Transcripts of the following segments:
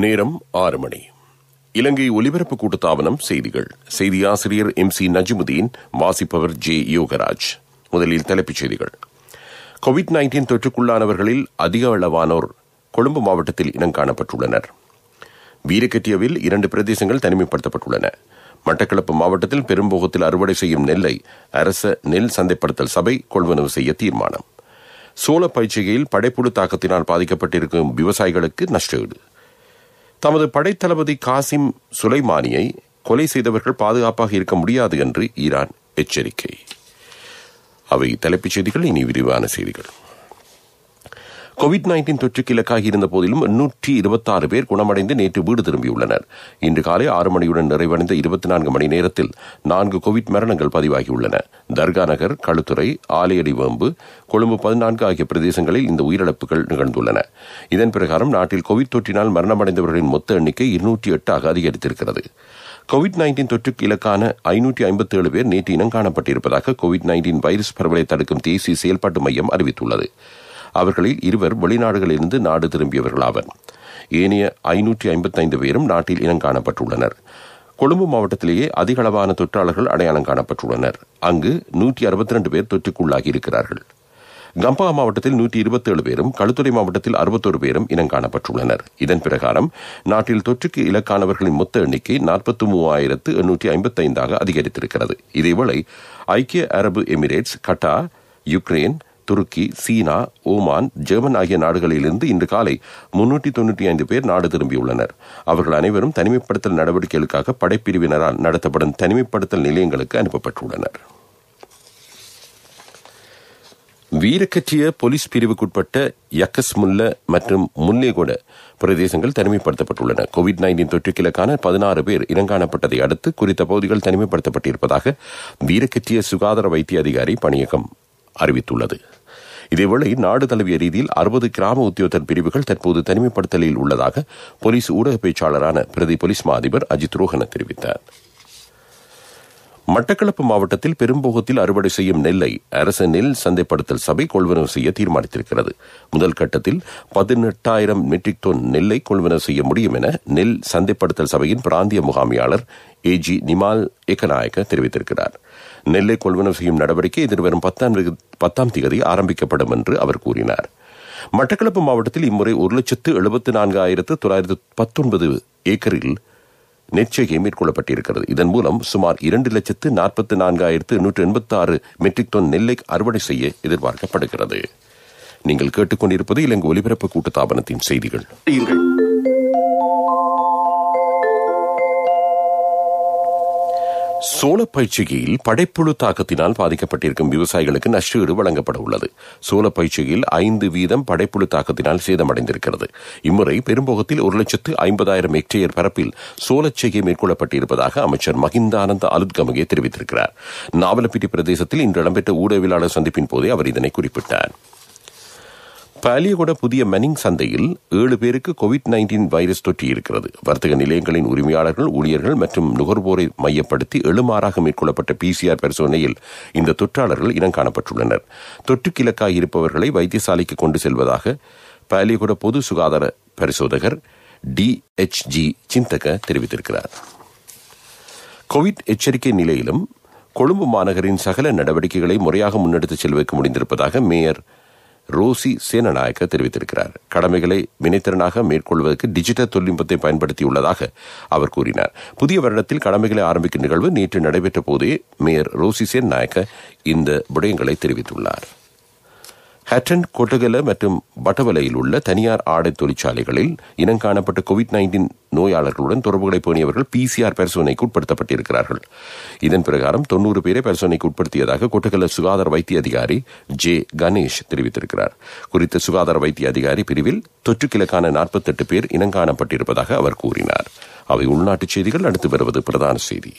நேரம் 6 மணி. இலங்கை ஒலிபரப்பு கூட்டுத்தாபனம் செய்திகள். செய்தியாசிரியர் MC நஜிமுதீன், வாசிப்பவர் J. யோகராஜ். முதலில் தலைப்புச் செய்திகள். COVID-19 தொற்றுக்குள்ளானவர்களில் அதிக அளவானோர் கொழும்பு மாவட்டத்தில் இனங்காணப்பட்டுள்ளனர். வீரக்கட்டியவில் 2 பிரதேசங்கள் தனிமைப்படுத்தப்பட்டுள்ளன. மட்டக்களப்பு மாவட்டத்தில் பெரும்போகத்தில் அறுவடை செய்யும் நெல்லை அரச நெல் சந்தைப்படுத்தல் சபை கொள்வனவு செய்ய தீர்மானம். சோள பயிற்சிகையில் படைப்புழு தாக்கத்தினால் பாதிக்கப்பட்டிருக்கும் விவசாயிகளுக்கு நஷ்டஈடு. தமது படைத்தளபதி காசிம் சுலைமானியை கொலை செய்தவர்கள் பாதுகாப்பாக இருக்க முடியாது என்று ஈரான் எச்சரிக்கை. அவை தலைப்புச் செய்திகள். இனி விரிவான செய்திகள். COVID-19 தொற்றுக்கு இலக்காகி இருந்த போதிலும் 126 பேர் குணமடைந்து நேற்று வீடு திரும்பியுள்ளனர். இன்று காலை 6 மணியுடன் நிறைவடைந்த 24 மணி நேரத்தில் 4 கோவிட் மரணங்கள் பதிவாகியுள்ளன. தர்கா நகர், களுத்துறை, ஆலையடி வேம்பு, கொழும்பு 14 ஆகிய பிரதேசங்களில் இந்த உயிரிழப்புகள் நிகழ்ந்துள்ளன. இதன் பிரகாரம் நாட்டில் கோவிட் தொற்றினால் மரணமடைந்தவர்களின் மொத்த எண்ணிக்கை 208 அதிகரித்திருக்கிறது. COVID-19 தொற்றுக்கு இலக்கான 557 பேர் நேற்று இனம் காணப்பட்டிருப்பதாக COVID-19 வைரஸ் பரவலை தடுக்கும் தேசிய செயல்பாட்டு மையம் அறிவித்துள்ளது. அவர்களில் 2 வெளிநாடுகளிலிருந்து நாடு திரும்பியவர்களாவர். ஏனைய 555 பேரும் நாட்டில் இனம் காணப்பட்டுள்ளனர். கொழும்பு மாவட்டத்திலேயே அதிக அளவான தொற்றாளர்கள் அடையாளம் காணப்பட்டுள்ளனர். அங்கு 162 பேர் தொற்றுக்குள்ளாகி இருக்கிறார்கள். கம்பா மாவட்டத்தில் 127 பேரும், களுத்துறை மாவட்டத்தில் 61 பேரும் இனம் காணப்பட்டுள்ளனர். இதன் பிரகாரம் நாட்டில் தொற்றுக்கு இலக்கானவர்களின் மொத்த எண்ணிக்கை 43,855 அதிகரித்திருக்கிறது. இதேவேளை ஐக்கிய அரபு எமிரேட்ஸ், கட்டார், யுக்ரைன், துருக்கி, சீனா, ஓமான், ஜெர்மன் ஆகிய நாடுகளிலிருந்து இன்று காலை 395 பேர் நாடு திரும்பியுள்ளனர். அவர்கள் அனைவரும் தனிமைப்படுத்தல் நடவடிக்கைகளுக்காக படைப்பிரிவினரால் நடத்தப்படும் தனிமைப்படுத்தல் நிலையங்களுக்கு அனுப்பப்பட்டுள்ளனர். வீரக்கட்டிய போலீஸ் பிரிவுக்குட்பட்ட யக்கஸ்முல்ல மற்றும் முல்லேகொட பிரதேசங்கள் தனிமைப்படுத்தப்பட்டுள்ளன. COVID-19 தொற்றுக்கிலக்கான 16 பேர் இனங்காணப்பட்டதை அடுத்து குறித்த பகுதிகள் தனிமைப்படுத்தப்பட்டிருப்பதாக வீரக்கட்டிய சுகாதார வைத்திய அதிகாரி பணியகம் அறிவித்துள்ளது. இதேவேளை நாடு தழுவிய ரீதியில் 60 கிராம உத்தியோகத்தர் பிரிவுகள் தற்போது தனிமைப்படுத்தலில் உள்ளதாக போலீஸ் ஊடக பேச்சாளரான பிரதி போலீஸ் மா அதிபர் அஜித் ரோஹன தெரிவித்தார். மட்டக்களப்பு மாவட்டத்தில் பெரும்போகத்தில் அறுவடை செய்யும் நெல்லை அரச நெல் சந்தைப்படுத்தல் சபை கொள்வனவு செய்ய தீர்மானித்திருக்கிறது. முதல் கட்டத்தில் 18,000 மெட்ரிக் டன் நெல்லை கொள்வனவு செய்ய முடியும் என நெல் சந்தைப்படுத்தல் சபையின் பிராந்திய முகாமியாளர் AG நிமால் ஏகநாயக்க தெரிவித்திருக்கிறார். நெல்லை கொள்வனவு செய்யும் நடவடிக்கை எதிர்வரும் 10ஆம் தேதி ஆரம்பிக்கப்படும் என்று அவர் கூறினார். மட்டக்களப்பு மாவட்டத்தில் இம்முறை 1,74,919 ஏக்கரில் நெற்செய்கை மேற்கொள்ளப்பட்டிருக்கிறது. இதன் மூலம் சுமார் 2,44,886 மெட்ரிக் டன் நெல்லை அறுவடை செய்ய எதிர்பார்க்கப்படுகிறது. நீங்கள் கேட்டுக்கொண்டிருப்பது இலங்கை ஒலிபரப்பு கூட்டுத்தாபனத்தின் செய்திகள். சோள பயிற்சிகையில் படைப்புழு தாக்கத்தினால் பாதிக்கப்பட்டிருக்கும் விவசாயிகளுக்கு நஷ்டஈடு வழங்கப்பட உள்ளது. சோள பயிற்சிகையில் 5% படைப்புழு தாக்கத்தினால் சேதமடைந்திருக்கிறது. இம்முறை பெரும்போகத்தில் 1,50,000 ஹெக்டேயர் பரப்பில் சோளச்செய்கை மேற்கொள்ளப்பட்டிருப்பதாக அமைச்சர் மஹிந்தானந்த அலுத்கமகே தெரிவித்திருக்கிறார். நாவலப்பிட்டி பிரதேசத்தில் இன்று இடம்பெற்ற ஊடகவியலாளர் சந்திப்பின் போதே அவர் இதனை குறிப்பிட்டார். பாலியகொட புதிய மனிங் சந்தையில் 7 பேருக்கு COVID-19 வைரஸ் தொற்றி இருக்கிறது. வர்த்தக நிலையங்களின் உரிமையாளர்கள், ஊழியர்கள் மற்றும் நுகர்வோரை மையப்படுத்தி 7 மாறாக மேற்கொள்ளப்பட்ட PCR பரிசோதனையில் இந்த தொற்றாளர்கள் இனம் காணப்பட்டுள்ளனர். தொற்றுக்கு இலக்காக இருப்பவர்களை வைத்தியசாலைக்கு கொண்டு செல்வதாக பாலியகொட பொது சுகாதார பரிசோதகர் DHG சிந்தக தெரிவித்திருக்கிறார். கோவிட் எச்சரிக்கை நிலையிலும் கொழும்பு மாநகரின் சகல நடவடிக்கைகளை முறையாக முன்னெடுத்துச் செல்வதற்கு முடிந்திருப்பதாக மேயர் ரோசி சேனநாயக்க தெரிவித்திருக்கிறார். கடமைகளை வினைத்திறனாக மேற்கொள்வதற்கு டிஜிட்டல் தொழில்நுட்பத்தை பயன்படுத்தியுள்ளதாக அவர் கூறினார். புதிய வருடத்தில் கடமைகளை ஆரம்பிக்கும் நிகழ்வு நேற்று நடைபெற்ற போதே மேயர் ரோசி சேனநாயக்க இந்த விடயங்களை தெரிவித்துள்ளார். ஹட்டன், கொட்டகல மற்றும் பட்டவலையில் உள்ள தனியார் ஆடை தொழிற்சாலைகளில் இனங்காணப்பட்ட COVID-19 நோயாளர்களுடன் தொடர்புகளை பேணியவர்கள் PCR பரிசோதனைக்கு உட்படுத்தப்பட்டிருக்கிறார்கள். இதன் பிரகாரம் 90 பேரை பரிசோதனைக்கு உட்படுத்தியதாக கொட்டகல சுகாதார வைத்திய அதிகாரி ஜே கணேஷ் தெரிவித்திருக்கிறார். குறித்த சுகாதார வைத்திய அதிகாரி பிரிவில் தொற்றுக்கிழக்கான 48 பேர் இனங்காணப்பட்டிருப்பதாக அவர் கூறினார். அவை உள்நாட்டுச் செய்திகள். அடுத்து வருவது பிரதான செய்தி.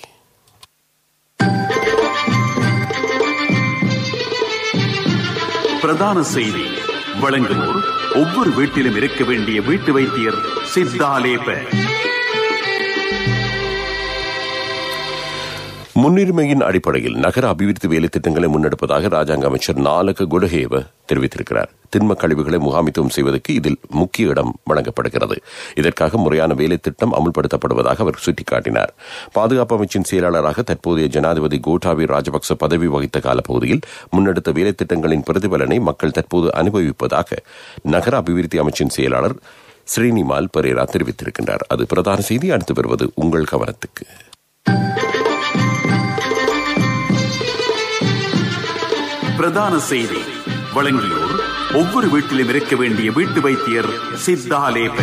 பிரதான செய்தி வழங்குவோர் ஒவ்வொரு வீட்டிலும் இருக்க வேண்டிய வீட்டு வைத்தியர் சித்தாலேப. முன்னுரிமையின் அடிப்படையில் நகர அபிவிருத்தி வேலை திட்டங்களை முன்னெடுப்பதாக ராஜாங்க அமைச்சர் நாலக குடஹேவ தெரிவித்திருக்கிறார். திண்ம கழிவுகளை முகாமித்துவம் செய்வதற்கு இதில் முக்கிய இடம் வழங்கப்படுகிறது. இதற்காக முறையான வேலை திட்டம் அமுல்படுத்தப்படுவதாக அவர் சுட்டிக்காட்டினார். பாதுகாப்பு அமைச்சின் செயலாளராக தற்போதைய ஜனாதிபதி கோட்டாபய ராஜபக்ச பதவி வகித்த காலப்பகுதியில் முன்னெடுத்த வேலை திட்டங்களின் பிரதிபலனை மக்கள் தற்போது அனுபவிப்பதாக நகர அபிவிருத்தி அமைச்சின் செயலாளர் ஸ்ரீனிமால் பெரேரா தெரிவித்திருக்கின்றார். அது பிரதான செய்தி. அடுத்து வருவது உங்கள் கவனத்துக்கு. பிரதான செய்தி வழங்கியோர் ஒவ்வொரு வீட்டிலும் இருக்க வேண்டிய வீட்டு வைத்தியர் சித்தாலேப.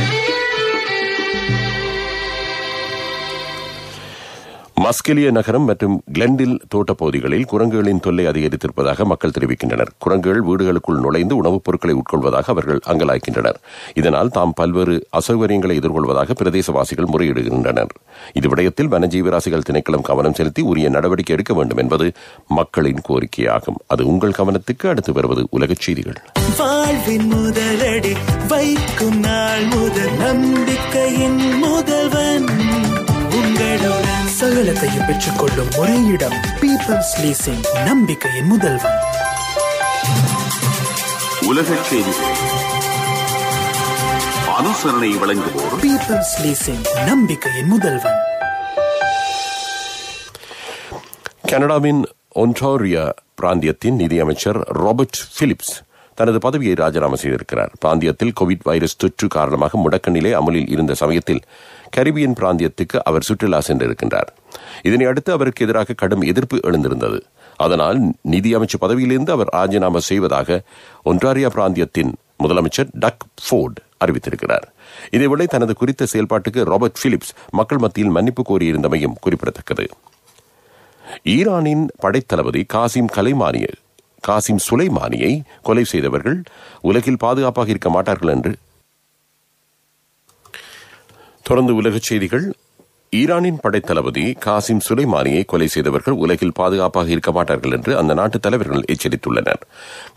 மஸ்கெலியா நகரம் மற்றும் கிளெண்டில் தோட்டப் பகுதிகளில் குரங்குகளின் தொல்லை அதிகரித்திருப்பதாக மக்கள் தெரிவிக்கின்றனர். குரங்குகள் வீடுகளுக்குள் நுழைந்து உணவுப் பொருட்களை உட்கொள்வதாக அவர்கள் அங்கலாய்க்கின்றனர். இதனால் தாம் பல்வேறு அசௌகரியங்களை எதிர்கொள்வதாக பிரதேசவாசிகள் முறையிடுகின்றனர். இது விடயத்தில் வனஜீவராசிகள் திணைக்களம் கவனம் செலுத்தி உரிய நடவடிக்கை எடுக்க வேண்டும் என்பது மக்களின் கோரிக்கையாகும். அது உங்கள் கவனத்துக்கு. அடுத்து வருவது உலகச் செய்திகள். வாழ்வின் முதலடி வைக்கும் நாள் முதல் நம்பிக்கையின் முதல்வன் உங்களுடன் சகலத்தையும் பெற்றுக் கொள்ளும் ஒரே இடம் பீப்பிள்ஸ் லீசிங், நம்பிக்கையின் முதல்வன். உலகச் செய்திகள் அனுசரணை வழங்குவோர் பீப்பிள்ஸ் லீசிங், நம்பிக்கையின் முதல்வன். கனடாவின் ஒன்டாரியோ பிராந்தியத்தின் நிதியமைச்சர் ராபர்ட் பிலிப்ஸ் தனது பதவியை ராஜினாமா செய்திருக்கிறார். பிராந்தியத்தில் கோவிட் வைரஸ் தொற்று காரணமாக முடக்க நிலை அமலில் இருந்த சமயத்தில் கரிபியன் பிராந்தியத்துக்கு அவர் சுற்றுலா சென்றிருக்கின்றார். இதனை அடுத்து அவருக்கு எதிராக கடும் எதிர்ப்பு எழுந்திருந்தது. அதனால் நிதியமைச்சர் பதவியிலிருந்து அவர் ராஜினாமா செய்வதாக ஒன்டாரியோ பிராந்தியத்தின் முதலமைச்சர் டக் ஃபோர்ட் அறிவித்திருக்கிறார். இதேவேளை தனது குறித்த செயல்பாட்டுக்கு ராபர்ட் பிலிப்ஸ் மக்கள் மத்தியில் மன்னிப்பு கோரியிருந்தமையும் குறிப்பிடத்தக்கது. ஈரானின் படைத்தளபதி காசிம் சுலைமானியை கொலை செய்தவர்கள் உலகில் பாதுகாப்பாக இருக்க மாட்டார்கள் என்று தொடர்ந்து உலகச் செய்திகள். ஈரானின் படைத்தளபதி காசிம் சுலைமானியை கொலை செய்தவர்கள் உலகில் பாதுகாப்பாக இருக்க மாட்டார்கள் என்று அந்த நாட்டு தலைவர்கள் எச்சரித்துள்ளனர்.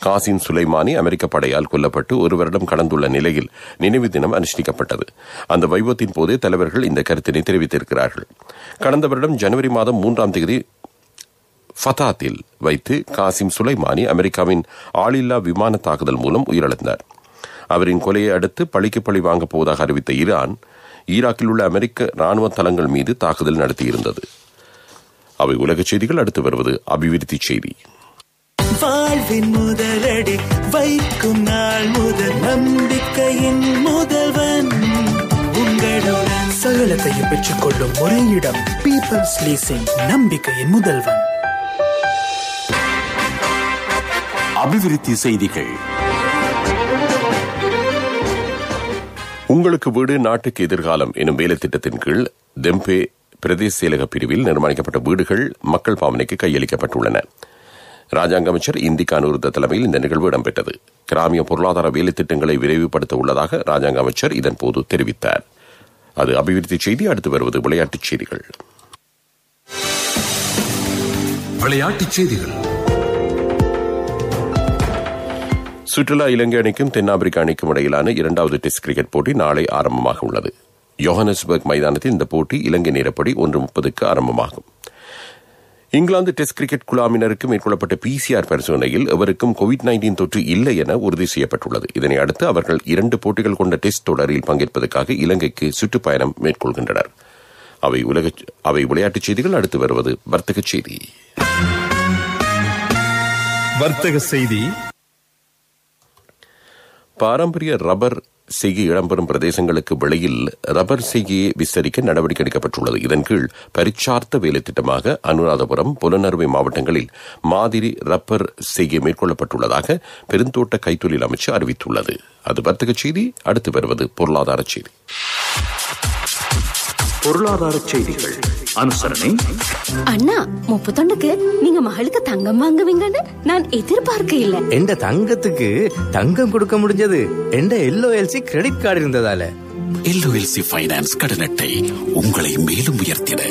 காசிம் சுலைமானி அமெரிக்க படையால் கொல்லப்பட்டு ஒரு வருடம் கடந்துள்ள நிலையில் நினைவு தினம் அனுஷ்டிக்கப்பட்டது. அந்த வைபவத்தின் போதே தலைவர்கள் இந்த கருத்தினை தெரிவித்திருக்கிறார்கள். கடந்த வருடம் ஜனவரி மாதம் 3ஆம் தேதி ஃபதாத்தில் வைத்து காசிம் சுலைமானி அமெரிக்காவின் ஆளில்லா விமான தாக்குதல் மூலம் உயிரிழந்தார். அவரின் கொலையை அடுத்து பழிக்கு பழி வாங்கப் போவதாக அறிவித்த ஈரான் ஈராக்கில் உள்ள அமெரிக்க ராணுவ தளங்கள் மீது தாக்குதல் நடத்தியிருந்தது. அவை உலகச் செய்திகள். அடுத்து வருவது அபிவிருத்தி செய்தி. வாழ்வின் முதலடி வைக்கும் நாள் முதல் நம்பிக்கையின் முதல்வன் உங்களுடன் சகலத்தையும் பெற்றுக் கொள்ளும் ஒரே இடம் பீப்பிள்ஸ் லீசிங், நம்பிக்கையின் முதல்வன். அபிவிருத்தி செய்திகள். உங்களுக்கு வீடு நாட்டுக்கு எதிர்காலம் எனும் வேலை திட்டத்தின் கீழ் தெம்பே பிரதேச செயலக பிரிவில் நிர்மாணிக்கப்பட்ட வீடுகள் மக்கள் பாவனைக்கு கையளிக்கப்பட்டுள்ளன. ராஜாங்க அமைச்சர் இந்திகா நூருத்த தலைமையில் இந்த நிகழ்வு இடம்பெற்றது. கிராமிய பொருளாதார வேலை திட்டங்களை விரைவுபடுத்த உள்ளதாக ராஜாங்க அமைச்சர் இதன் போது தெரிவித்தார். அது அபிவிருத்தி செய்தி. அடுத்து வருவது விளையாட்டுச் செய்திகள். விளையாட்டுச் செய்திகள். சுற்றுலா இலங்கை அணிக்கும் தென்னாப்பிரிக்க அணிக்கும் இடையிலான 2வது டெஸ்ட் கிரிக்கெட் போட்டி நாளை ஆரம்பமாக உள்ளது. யோஹானஸ்பர்க் மைதானத்தில் இந்த போட்டி இலங்கை நேரப்படி 1:30 ஆரம்பமாகும். இங்கிலாந்து டெஸ்ட் கிரிக்கெட் குழாமினருக்கு மேற்கொள்ளப்பட்ட PCR பரிசோதனையில் எவருக்கும் COVID-19 தொற்று இல்லை என உறுதி செய்யப்பட்டுள்ளது. இதனை அடுத்து அவர்கள் 2 போட்டிகள் கொண்ட டெஸ்ட் தொடரில் பங்கேற்பதற்காக இலங்கைக்கு சுற்றுப்பயணம் மேற்கொள்கின்றனர். அவை விளையாட்டுச் செய்திகள். அடுத்து வருவது வர்த்தக செய்தி. வர்த்தக செய்தி. பாரம்பரிய ரப்பர் செய்கை இடம்பெறும் பிரதேசங்களுக்கு வெளியில் ரப்பர் செய்கையை விஸ்தரிக்க நடவடிக்கை எடுக்கப்பட்டுள்ளது. இதன் கீழ் பரீட்சார்த்த வேலை திட்டமாக அனுராதபுரம், புலனறுவை மாவட்டங்களில் மாதிரி ரப்பர் செய்கை மேற்கொள்ளப்பட்டுள்ளதாக பெருந்தோட்ட கைத்தொழில் அமைச்சு அறிவித்துள்ளது. அது வர்த்தக செய்தி. அடுத்து வருவது பொருளாதார செய்தி. பொருளாதார செய்திகள் அனுசரணை. அண்ணா 31க்கு நீங்க மகளுக்கு தங்கம் வாங்குவீங்கன்னு நான் எதிர்பார்க்க இல்ல. எந்த தங்கத்துக்கு தங்கம் கொடுக்க முடிஞ்சது எந்த LOLC கிரெடிட் கார்டு இருந்ததால. LOLC ஃபைனான்ஸ் கடன் அட்டை உங்களை மேலும் உயர்த்திட.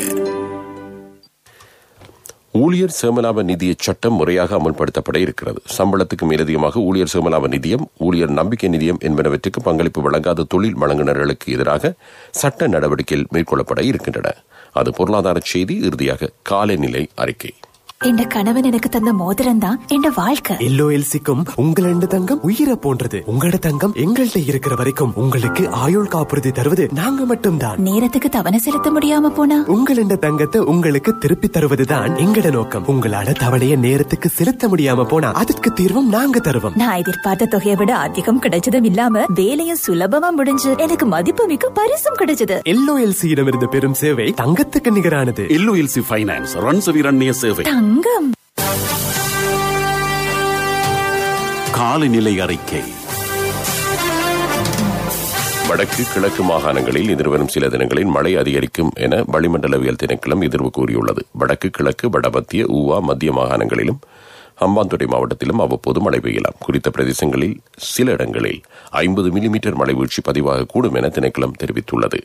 ஊழியர் சேமலாப நிதிய சட்டம் முறையாக அமல்படுத்தப்பட இருக்கிறது. சம்பளத்துக்கு மேலதிகமாக ஊழியர் சேமலாப நிதியம், ஊழியர் நம்பிக்கை நிதியம் என்பனவற்றுக்கு பங்களிப்பு வழங்காத தொழில் வழங்குநர்களுக்கு எதிராக சட்ட நடவடிக்கைகள் மேற்கொள்ளப்பட இருக்கின்றன. அது பொருளாதார செய்தி. இறுதியாக காலநிலை அறிக்கை. என் கணவன் எனக்கு தந்த மோதிரம் தான் என் வாழ்க்கை. LOLCக்கும் உங்களோட தங்கம் உயிரை போன்றது. உங்களோட தங்கம் எங்கள்கிட்ட இருக்கிற வரைக்கும் உங்களுக்கு ஆயுள் காப்புறுதி தருவது நாங்க மட்டும்தான். நேரத்துக்கு தவணை செலுத்த முடியாம போனா உங்களோட தங்கத்தை உங்களுக்கு திருப்பி தருவதுதான் எங்கட நோக்கம். உங்களால தவணைய நேரத்துக்கு செலுத்த முடியாம போனா அதற்கு தீர்வும் நாங்க தருவோம். நான் எதிர்பார்த்த தொகையை விட அதிகம் கிடைச்சதும் இல்லாம வேலையும் சுலபமா முடிஞ்சு எனக்கு மதிப்புமிக்க பரிசும் கிடைச்சது. LOLCயிடமிருந்து பெறும் சேவை தங்கத்துக்கு நிகரானது. LOLC ஃபைனான்ஸ் ரன்சவிரண்ய சேவை. தங்கம். காலநிலை அறிக்கை. வடக்கு கிழக்கு மாகாணங்களில் எதிர்வரும் சில தினங்களில் மழை அதிகரிக்கும் என வளிமண்டலவியல் திணைக்களம் எதிர்வு கூறியுள்ளது. வடக்கு கிழக்கு, வடமத்திய, ஊவா, மத்திய மாகாணங்களிலும் ஹம்பாந்தோட்டை மாவட்டத்திலும் அவ்வப்போது மழை பெய்யலாம். குறித்த பிரதேசங்களில் சில இடங்களில் 50 மில்லிமீட்டர் மழை வீழ்ச்சி பதிவாகக்கூடும் என திணைக்களம் தெரிவித்துள்ளது.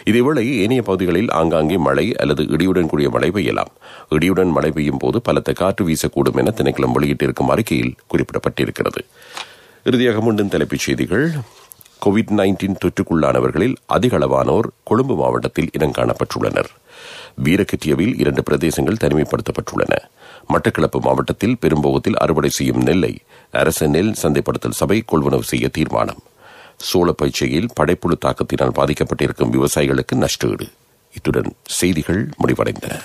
இதேவேளை ஏனைய பகுதிகளில் ஆங்காங்கே மழை அல்லது இடியுடன் கூடிய மழை பெய்யலாம். இடியுடன் மழை பெய்யும் போது பலத்த காற்று வீசக்கூடும் என திணைக்களம் வெளியிட்டிருக்கும் அறிக்கையில் குறிப்பிடப்பட்டிருக்கிறது. இறுதியாக மீண்டும் தலைப்புச் செய்திகள். COVID-19 தொற்றுக்குள்ளானவர்களில் அதிக அளவானோர் கொழும்பு மாவட்டத்தில் இனங்காணப்பட்டுள்ளனர். வீரக்கெட்டியவில் 2 பிரதேசங்கள் தனிமைப்படுத்தப்பட்டுள்ளன. மட்டக்களப்பு மாவட்டத்தில் பெரும்போகத்தில் அறுவடை செய்யும் நெல்லை அரச நெல் சந்தைப்படுத்தல் சபை கொள்வனவு செய்ய தீர்மானம். சோளப்பயிற்சியில் படைப்புழு தாக்கத்தினால் பாதிக்கப்பட்டிருக்கும் விவசாயிகளுக்கு நஷ்டஈடு. இத்துடன் செய்திகள் முடிவடைந்தன.